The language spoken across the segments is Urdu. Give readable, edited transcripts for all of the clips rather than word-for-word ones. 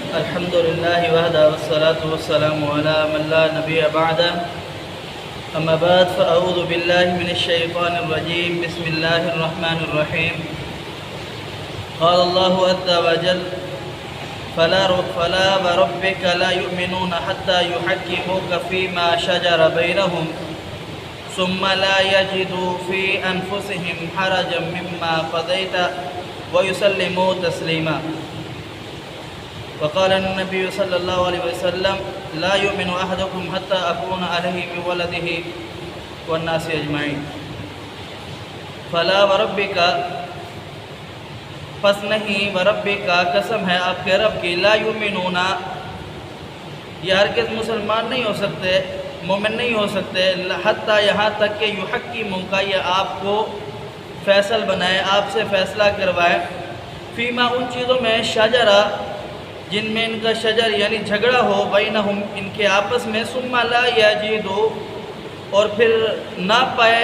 الحمد لله وحده والصلاة والسلام على من لا نبي بعده. أما بعد فأعوذ بالله من الشيطان الرجيم. بسم الله الرحمن الرحيم. قال الله عز وجل: فلا وربك لا يؤمنون حتى يحكموك فيما شجر بينهم ثم لا يجدوا في أنفسهم حرجا مما قضيت ويسلموا تسليما. وقال النبي صلى الله عليه وسلم: لا يؤمن أحدكم حتى أكون عليه من ولده والناس أجمعين. فلا وربك، پس نہیں، وربک کا قسم ہے آپ کے رب کی، لا یؤمنون، یہ ہرگز مسلمان نہیں ہو سکتے، مومن نہیں ہو سکتے، حتیٰ یہاں تک کہ یحکموک، یہ آپ کو فیصل بنائے، آپ سے فیصلہ کروائے، فیما، ان چیزوں میں، شجرہ، جن میں ان کا شجر یعنی جھگڑا ہو، بینہم، ان کے آپس میں، ثم لا یجدوا، اور پھر نہ پائے،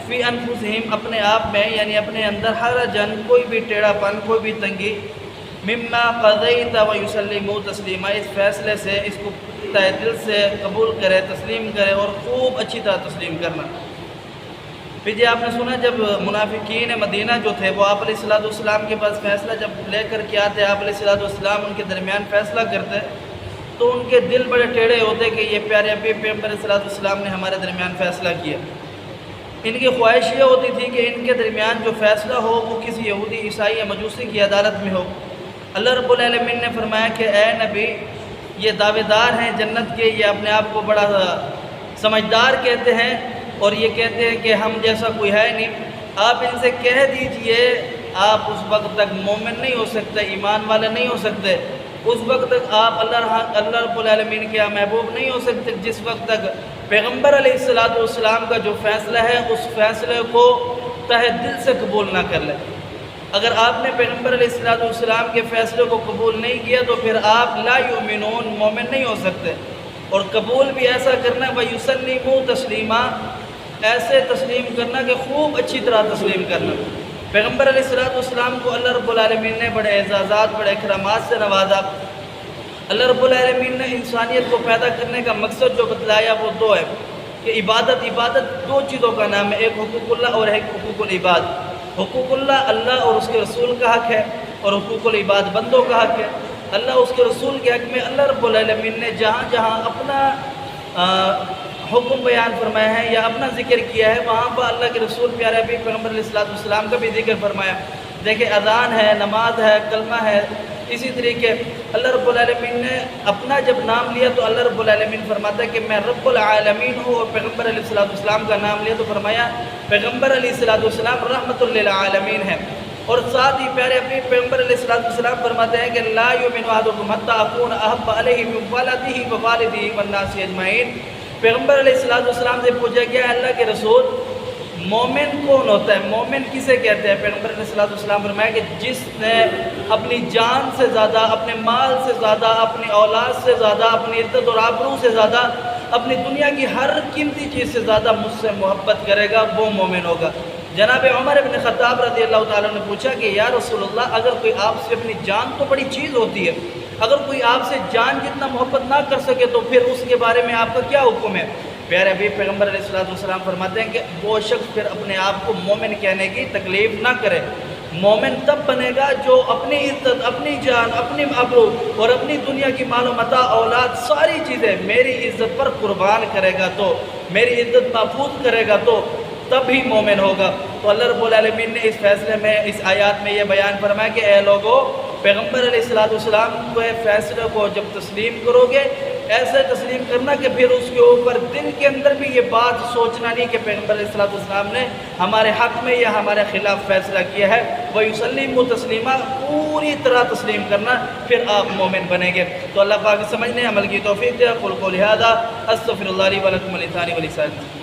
فی انفسہم، اپنے آپ میں یعنی اپنے اندر، حرجن، کوئی بھی ٹیڑھا پن، کوئی بھی تنگی، مما قضیت ویسلموا تسلیما، اس فیصلے سے، اس کو تہ دل سے قبول کرے، تسلیم کرے، اور خوب اچھی طرح تسلیم کرنا. پھر جی آپ نے سنا جب منافقین مدینہ جو تھے وہ آپ علیہ السلام کے پاس فیصلہ جب لے کر کے آتے، آپ علیہ السلام ان کے درمیان فیصلہ کرتے تو ان کے دل بڑے ٹیڑھے ہوتے کہ یہ پیارے پیغمبر علیہ السلام نے ہمارے درمیان فیصلہ کیا. ان کی خواہش یہ ہوتی تھی کہ ان کے درمیان جو فیصلہ ہو وہ کسی یہودی، عیسائی یا مجوسی کی عدالت میں ہو. اللہ رب العالمین نے فرمایا کہ اے نبی، یہ دعوے دار ہیں جنت کے، یہ اپنے آپ کو بڑا سمجھدار کہتے ہیں اور یہ کہتے ہیں کہ ہم جیسا کوئی ہے نہیں. آپ ان سے کہہ دیجئے آپ اس وقت تک مومن نہیں ہو سکتے، ایمان والے نہیں ہو سکتے، اس وقت تک آپ اللہ رب العالمین کے محبوب نہیں ہو سکتے جس وقت تک پیغمبر علیہ السلام کا جو فیصلہ ہے اس فیصلے کو تہ دل سے قبول نہ کر لیں. اگر آپ نے پیغمبر علیہ السلام کے فیصلے کو قبول نہیں کیا تو پھر آپ لا یؤمنون، مومن نہیں ہو سکتے. اور قبول بھی ایسا کرنا، وَيُسَلِّمُوا تَسْلِیمًا، ایسے تسلیم کرنا کہ خوب اچھی طرح تسلیم کرنا. پیغمبر علیہ السلام کو اللہ رب العالمین نے بڑے اعزازات، بڑے اکرامات سے نوازا. اللہ رب العالمین نے انسانیت کو پیدا کرنے کا مقصد جو بتلایا وہ دو ہے کہ عبادت دو چیزوں کا نام ہے، ایک حقوق اللہ اور ایک حقوق العباد. حقوق اللہ، اللہ اور اس کے رسول کا حق ہے، اور حقوق العباد، بندوں کا حق ہے. اللہ اس کے رسول کے حق میں اللہ رب العالمین نے جہاں جہاں اپنا حکم بیان فرمایا ہے یا اپنا ذکر کیا ہے وہاں پر اللہ کے رسول پیارے پیغمبر علیہ السلام کا بھی ذکر فرمایا. دیکھیں اذان ہے، نماز ہے، کلمہ ہے. اسی طریقے اللہ رب العالمین نے اپنا جب نام لیا تو اللہ رب العالمین فرماتا ہے کہ میں رب العالمین ہوں، اور پیغمبر علیہ السلام کا نام لیا تو فرمایا پیغمبر علیہ السلام رحمت للعالمین ہے. اور ساتھ ہی پیارے پیغمبر علیہ السلام فرماتے ہیں کہ لا یؤمن احدکم حتی اکون احب الیہ من ولدہ ووالدہ والناس اجمعین. پیغمبر علیہ السلام سے پوچھا گیا اللہ کے رسول مومن کون ہوتا ہے، مومن کسے کہتے ہیں؟ پیغمبر علیہ السلام فرمایا کہ جس نے اپنی جان سے زیادہ، اپنے مال سے زیادہ، اپنی اولاد سے زیادہ، اپنی عزت اور آبرو سے زیادہ، اپنی دنیا کی ہر قیمتی چیز سے زیادہ مجھ سے محبت کرے گا وہ مومن ہوگا. جناب عمر بن خطاب رضی اللہ تعالیٰ نے پوچھا کہ یا رسول اللہ، اگر کوئی آپ سے اپنی جان تو بڑی چیز ہوتی ہے، اگر کوئی آپ سے جان جتنا محبت نہ کر سکے تو پھر اس کے بارے میں آپ کا کیا حکم ہے؟ پیارے حبیب پیغمبر علیہ السلام فرماتے ہیں کہ وہ شخص پھر اپنے آپ کو مومن کہنے کی تکلیف نہ کرے. مومن تب بنے گا جو اپنی عزت، اپنی جان، اپنی آبرو اور اپنی دنیا کی مال و متاع، اولاد، ساری چیزیں میری عزت پر قربان کرے گا، تو میری عزت محفوظ کرے گا تو تب ہی مومن ہوگا. تو اللہ رب العالمین نے اس فیصلے میں، اس آیات میں یہ بیان فرمایا کہ اے لوگو، پیغمبر علیہ السلام کو فیصلے کو جب تسلیم کرو گے ایسے تسلیم کرنا کہ پھر اس کے اوپر دل کے اندر بھی یہ بات سوچنا نہیں کہ پیغمبر علیہ السلام نے ہمارے حق میں یا ہمارے خلاف فیصلہ کیا ہے. وَيُسَلِّمُوا تَسْلِيمًا، پوری طرح تسلیم کرنا، پھر آپ مومن بنیں گے. تو اللہ پاک سمجھنے عمل کی توفیق دے. قُلْ قَوْلِي هَذَا أَسْتَغْفِرُ اللَّهَ لِي وَلَكُمْ وَلِسَائِرِ الْمُسْلِمِينَ.